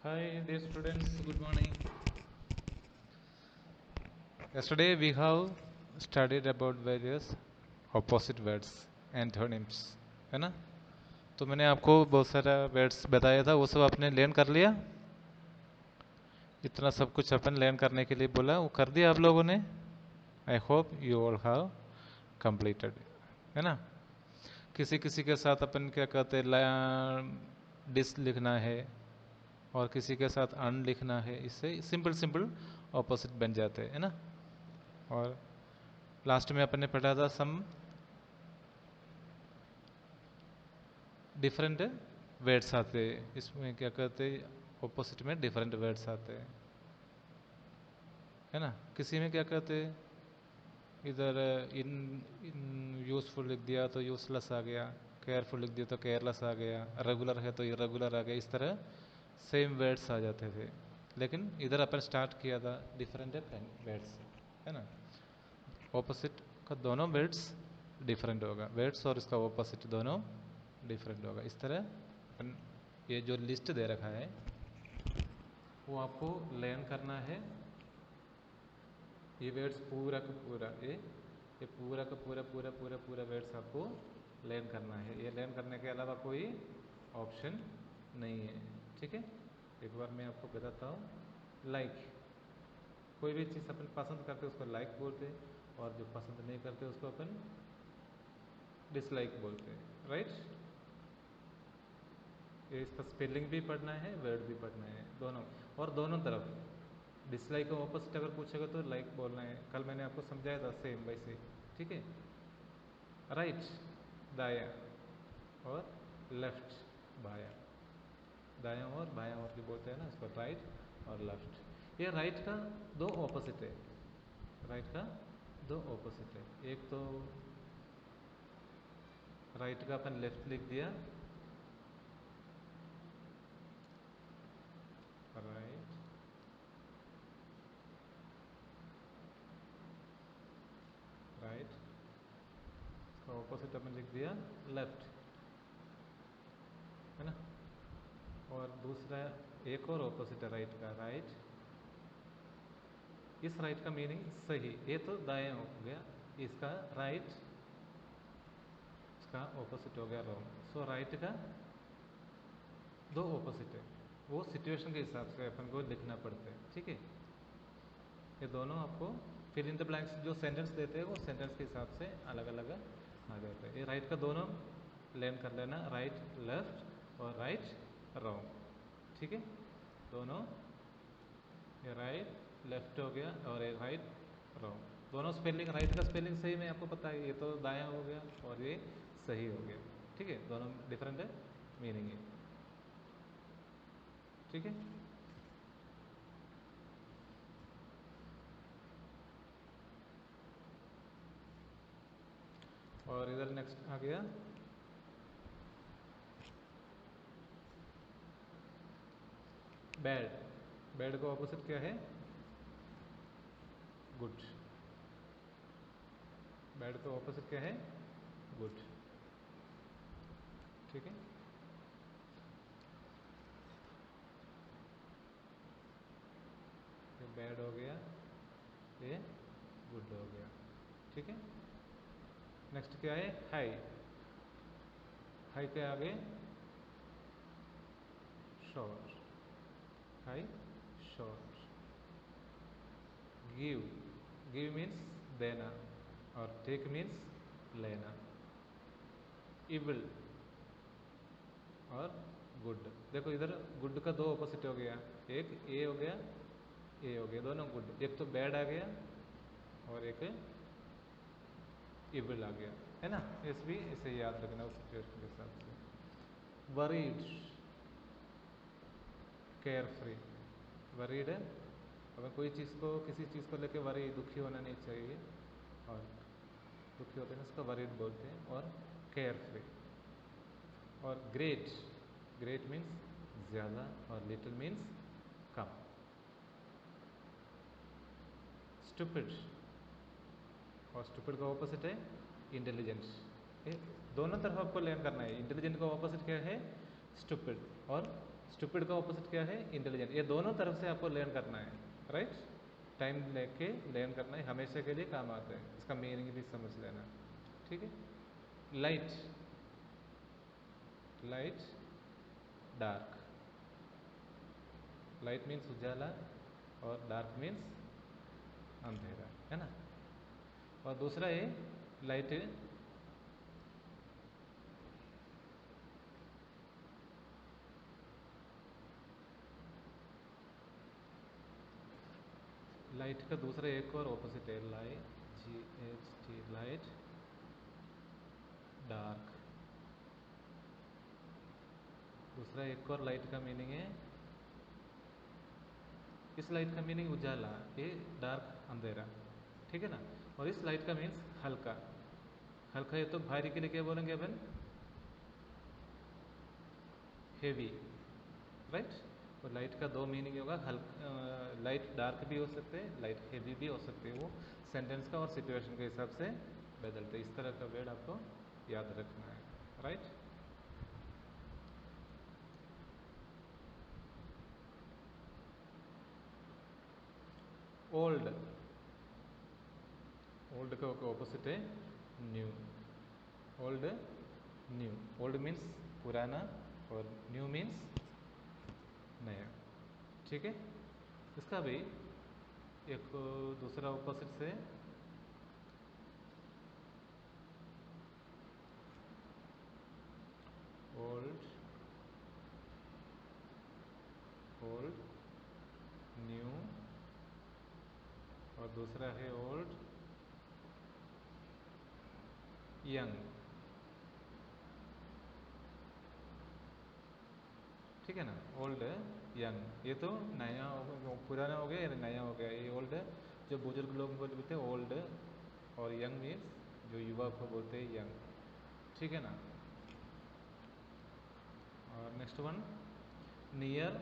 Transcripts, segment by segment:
Hi, dear students. Good morning. Yesterday we have studied about various opposite words, antonyms, है ना? तो मैंने आपको बहुत सारा वर्ड्स बताया था, वो सब आपने लर्न कर लिया। इतना सब कुछ अपन लर्न करने के लिए बोला, वो कर दिया आप लोगों ने। I hope you all have completed, है ना? किसी किसी के साथ अपन क्या कहते हैं, डिस लिखना है और किसी के साथ अन लिखना है। इससे सिंपल सिंपल ऑपोजिट बन जाते हैं, है ना? और लास्ट में अपन ने पढ़ा था सम डिफरेंट वर्ड्स आते हैं। इसमें क्या कहते हैं, ऑपोजिट में डिफरेंट वर्ड्स आते हैं, है ना? किसी में क्या कहते हैं, इधर इन इन यूजफुल लिख दिया तो यूजलेस आ गया, केयरफुल लिख दिया तो केयरलेस आ गया, रेगुलर है तो इरेगुलर आ गया। इस तरह सेम वर्ड्स आ जाते थे, लेकिन इधर अपन स्टार्ट किया था डिफरेंट वर्ड्स, है ना? ऑपोजिट का दोनों वर्ड्स डिफरेंट होगा, वर्ड्स और इसका ऑपोजिट दोनों डिफरेंट होगा। इस तरह अपन ये जो लिस्ट दे रखा है वो आपको लर्न करना है। ये वर्ड्स पूरा का पूरा ये पूरा का पूरा पूरा पूरा पूरा वर्ड्स आपको लर्न करना है। ये लर्न करने के अलावा कोई ऑप्शन नहीं है, ठीक है? एक बार मैं आपको बताता हूँ। लाइक, कोई भी चीज़ अपन पसंद करते हैं उसको लाइक बोलते हैं, और जो पसंद नहीं करते उसको अपन डिसलाइक बोलते हैं, राइट? ये इसका स्पेलिंग भी पढ़ना है, वर्ड भी पढ़ना है, दोनों। और दोनों तरफ डिसलाइक का ऑपोजिट अगर पूछेगा तो लाइक बोलना है। कल मैंने आपको समझाया था सेम वैसे, ठीक है? राइट दाया और लेफ्ट बाया, दाया और बाया और भी बोलते हैं ना इसको, राइट और लेफ्ट। ये राइट का दो ऑपोजिट है, राइट का दो ऑपोजिट है। एक तो राइट का अपन लेफ्ट लिख दिया, राइट, राइट, इसका ऑपोजिट अपन लिख दिया लेफ्ट, है ना? और दूसरा एक और ऑपोजिट है राइट का, राइट। इस राइट का मीनिंग सही, ये तो दाएं हो गया, इसका राइट, इसका ऑपोजिट हो गया रॉन्ग। सो राइट का दो ऑपोजिट है, वो सिचुएशन के हिसाब से अपन को लिखना पड़ता है, ठीक है? ये दोनों आपको फिल इन द ब्लैंक्स जो सेंटेंस देते हैं वो सेंटेंस के हिसाब से अलग अलग आ जाता है। ये राइट का दोनों लर्न कर लेना, राइट लेफ्ट और राइट रॉन्ग, ठीक है? दोनों, ये राइट लेफ्ट हो गया और ये राइट रॉन्ग, दोनों स्पेलिंग, राइट का स्पेलिंग सही में आपको पता है, ये तो दायां हो गया और ये सही हो गया, ठीक है? दोनों डिफरेंट है मीनिंग है, ठीक है? और इधर नेक्स्ट आ गया बैड। बैड का ऑपोजिट क्या है? गुड। बैड का ऑपोजिट क्या है? गुड, ठीक है? ये बैड हो गया, ये गुड हो गया, ठीक है? नेक्स्ट क्या है? हाई। हाई के आगे short, high short. Give, give means देना और टेक मीन्स लेना। इविल और गुड। देखो इधर गुड का दो ऑपोजिट हो गया, एक ए हो गया, ए हो गया, दोनों गुड। एक तो बैड आ गया और एक इविल आ गया, है ना? इस भी इसे याद रखना उस सिचुएशन के हिसाब से। Worried, care free. वरीड है, अगर कोई चीज़ को, किसी चीज़ को लेके वरी, दुखी होना नहीं चाहिए, और दुखी होते हैं उसको वरीड बोलते हैं। और केयर फ्री। और ग्रेट, ग्रेट मीन्स ज़्यादा और लिटिल मीन्स कम। स्टूपिड, और स्टूपिड का ऑपोजिट है इंटेलिजेंट। ये दोनों तरफ आपको लर्न करना है। इंटेलिजेंट का ऑपोजिट क्या है? स्टूपिड। और स्टूपिड का ऑपोजिट क्या है? इंटेलिजेंट। ये दोनों तरफ से आपको लर्न करना है, राइट? टाइम लेके लर्न करना है, हमेशा के लिए काम आता है। इसका मीनिंग भी समझ लेना, ठीक है? Light, light, dark. Light means उजाला और डार्क मीन्स अंधेरा, है ना? और दूसरा है लाइट, लाइट का दूसरा एक और ऑपोजिट है, लाइट, GHT, लाइट, डार्क। दूसरा एक और लाइट का मीनिंग है, इस लाइट का मीनिंग उजाला, ये डार्क अंधेरा, ठीक है ना? और इस लाइट का मीन्स हल्का। हल्का है तो भारी के लिए क्या बोलेंगे अपन? Heavy, right? और लाइट का दो मीनिंग होगा, लाइट डार्क भी हो सकते हैं, लाइट हेवी भी हो सकते हैं। वो सेंटेंस का और सिचुएशन के हिसाब से बदलते हैं। इस तरह का वर्ड आपको याद रखना है, राइट? ओल्ड, ओल्ड का ऑपोजिट है new. Old, new. Old means पुराना और न्यू मीन्स नया, ठीक है? इसका भी एक दूसरा ऑपोजिट से ओल्ड, ओल्ड, न्यू, और दूसरा है ओल्ड, यंग, ठीक है ना? ओल्ड, यंग, ये तो नया पुराना हो गया या नया हो गया। ये ओल्ड जो बुजुर्ग लोग बोलते हैं ओल्ड, और यंग मीन्स जो युवा को बोलते हैं यंग, ठीक है ना? और नेक्स्ट वन, नियर,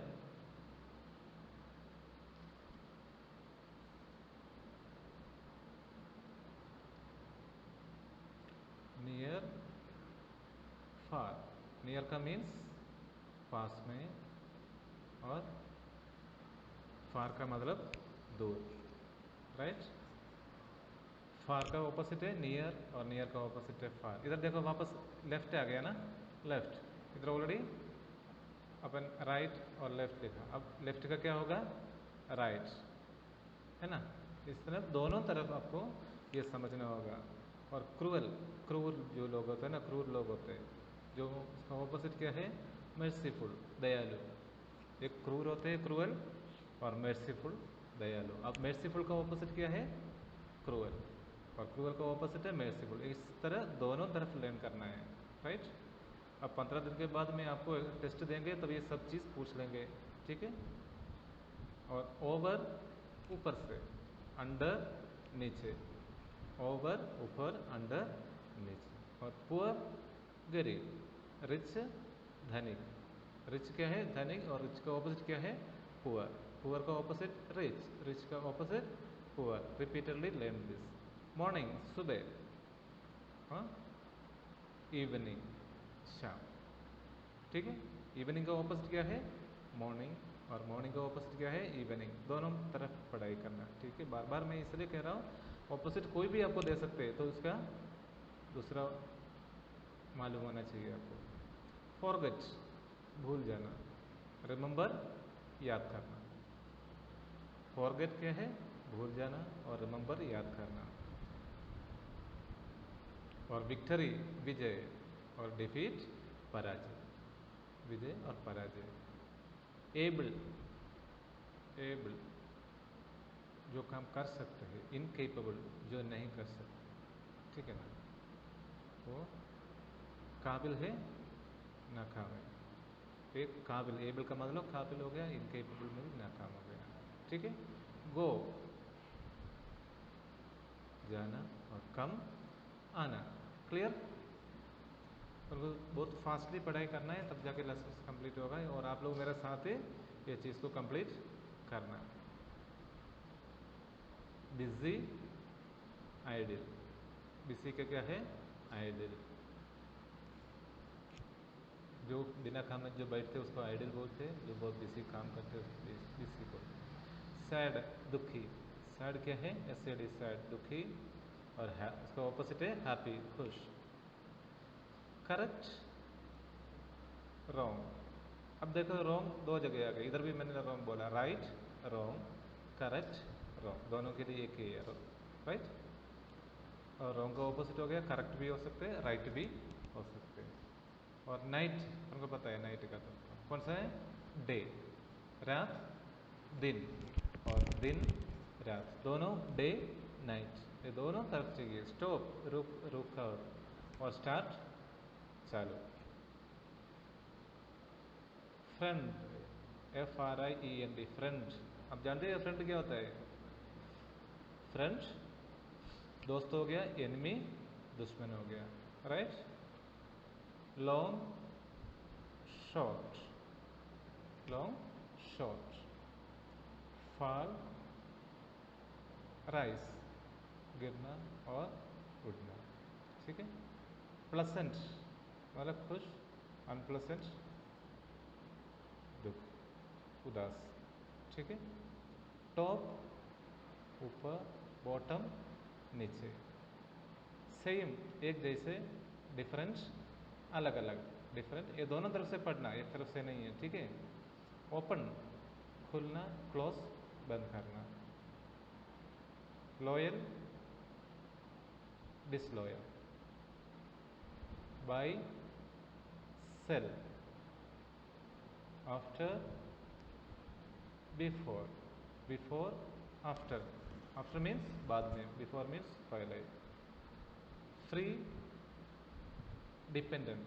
नियर, फार। नियर का मीन्स पास में, और फार का मतलब दूर, राइट? फार का ऑपोजिट है नियर, और नियर का ऑपोजिट है फार। इधर देखो वापस लेफ्ट आ गया ना, लेफ्ट। इधर ऑलरेडी अपन राइट और लेफ्ट लिखा, अब लेफ्ट का क्या होगा? राइट, है ना? इस तरह दोनों तरफ आपको ये समझना होगा। और क्रूअल, क्रूर जो लोग होते हैं ना, क्रूर लोग होते हैं, जो उसका ऑपोजिट क्या है? मर्सीफुल, दयालु। एक क्रूर होते हैं क्रूअल, और मर्सीफुल दयालु। अब मर्सीफुल का ऑपोजिट क्या है? क्रूअल, और क्रूअल का ऑपोजिट है मर्सीफुल। इस तरह दोनों तरफ लर्न करना है, राइट? अब 15 दिन के बाद में आपको टेस्ट देंगे तब ये सब चीज़ पूछ लेंगे, ठीक है? और ओवर, ऊपर से, अंडर, नीचे। ओवर, ऊपर, अंडर, नीचे। और पुअर, गरीब। रिच, धनिक। रिच क्या है? धनिक। और रिच का ऑपोजिट क्या है? पुअर। पुअर का ऑपोजिट रिच, रिच का opposite poor. Repeatedly learn this. Morning, सुबह, हाँ, इवनिंग, शाम, ठीक है? इवनिंग का ऑपोजिट क्या है? मॉर्निंग, और मॉर्निंग का ऑपोजिट क्या है? इवनिंग। दोनों तरफ पढ़ाई करना, ठीक है? बार बार मैं इसलिए कह रहा हूँ, ऑपोजिट कोई भी आपको दे सकते हैं तो उसका दूसरा मालूम होना चाहिए आपको। फॉरगेट, भूल जाना। रिमेंबर, याद करना। फॉरगेट क्या है? भूल जाना, और रिमेंबर याद करना। और विक्टरी, विजय, और डिफीट, पराजय। विजय और पराजय। एबल, एबल जो काम कर सकते हैं, इनकेपेबल जो नहीं कर सकते, ठीक है ना? वो काबिल है, नाकाम है। एक काबिल, एबल का मतलब काबिल हो गया, इनकेपेबल में नाकाम हो गया, ठीक है? गो, जाना, और कम, आना। क्लियर? और बहुत फास्टली पढ़ाई करना है, तब जाके लेसन कंप्लीट होगा। और आप लोग मेरे साथ ही ये चीज़ को कंप्लीट करना। Busy, ideal. बिजी का क्या है? आइडियल। जो बिना काम में जो बैठते हैं उसको आइडल बोलते हैं, जो बहुत बिजी काम करते हैं उसको बिजी बोलते हैं। सैड, दुखी। सैड क्या है? एसएड इज सैड, दुखी। और उसका ऑपोजिट है हैप्पी, खुश। Correct, wrong. अब देखो रॉन्ग दो जगह आ गई, इधर भी मैंने रॉन्ग बोला, राइट रॉन्ग, करेक्ट रॉन्ग, दोनों के लिए एक ही है राइट। और रॉन्ग का ऑपोजिट हो गया, करेक्ट भी हो सकते हैं, राइट भी हो सकते हैं। और नाइट, हमको पता है नाइट का तो कौन सा है? डे, रात दिन, और दिन रात, दोनों डे नाइट, ये दोनों तरफ चाहिए। स्टॉप, रुक, रुका, और स्टार्ट, चालू। Friend, FRIEND, friend. आप जानते हैं फ्रेंड क्या होता है? फ्रेंड दोस्त हो गया, एनिमी दुश्मन हो गया, right. Long short, long short. Fall, rice, गिरना और उड़ना, ठीक है। प्लेसेंट मतलब खुश, अनप्लेसेंट दुख, उदास, ठीक है। टॉप ऊपर, बॉटम नीचे, सेम एक जैसे, डिफरेंट अलग अलग, डिफरेंट, ये दोनों तरफ से पढ़ना, एक तरफ से नहीं है, ठीक है। ओपन खुलना, क्लोज बंद करना। Loyal, disloyal. Buy, sell. After, before, before after, after means बाद में, बिफोर मीन्स पहले। फ्री, डिपेंडेंट,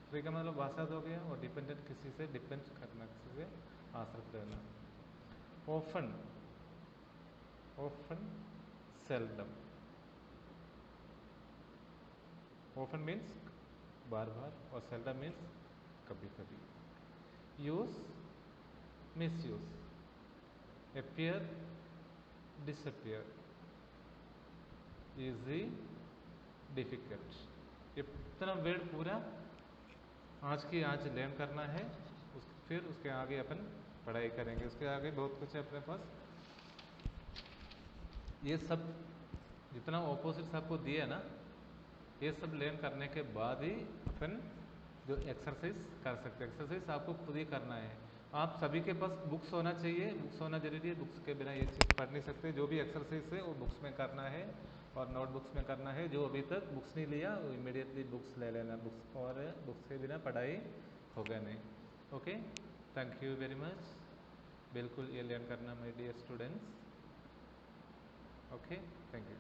फ्री का मतलब आज़ाद हो गया, और डिपेंडेंट किसी से डिपेंड करना, किसी से आश्रित रहना। Often, often, seldom. Often means बार बार, और सेल्डम मीन्स कभी कभी। Use, misuse. Appear, disappear. Easy, difficult. इतना वर्ड पूरा आज की आज लर्न करना है, फिर उसके आगे अपन पढ़ाई करेंगे, उसके आगे बहुत कुछ है अपने पास। ये सब जितना ऑपोजिट्स आपको दिए ना, ये सब लर्न करने के बाद ही अपन जो एक्सरसाइज कर सकते हैं। एक्सरसाइज आपको खुद ही करना है। आप सभी के पास बुक्स होना चाहिए, बुक्स होना जरूरी है, बुक्स के बिना ये चीज़ पढ़ नहीं सकते। जो भी एक्सरसाइज है वो बुक्स में करना है, और नोटबुक्स में करना है। जो अभी तक बुक्स नहीं लिया वो इमीडिएटली बुक्स ले लेना, बुक्स, और बुक्स के बिना पढ़ाई होगा नहीं। Okay, thank you very much. बिल्कुल ये लर्न करना my dear students. Okay, thank you.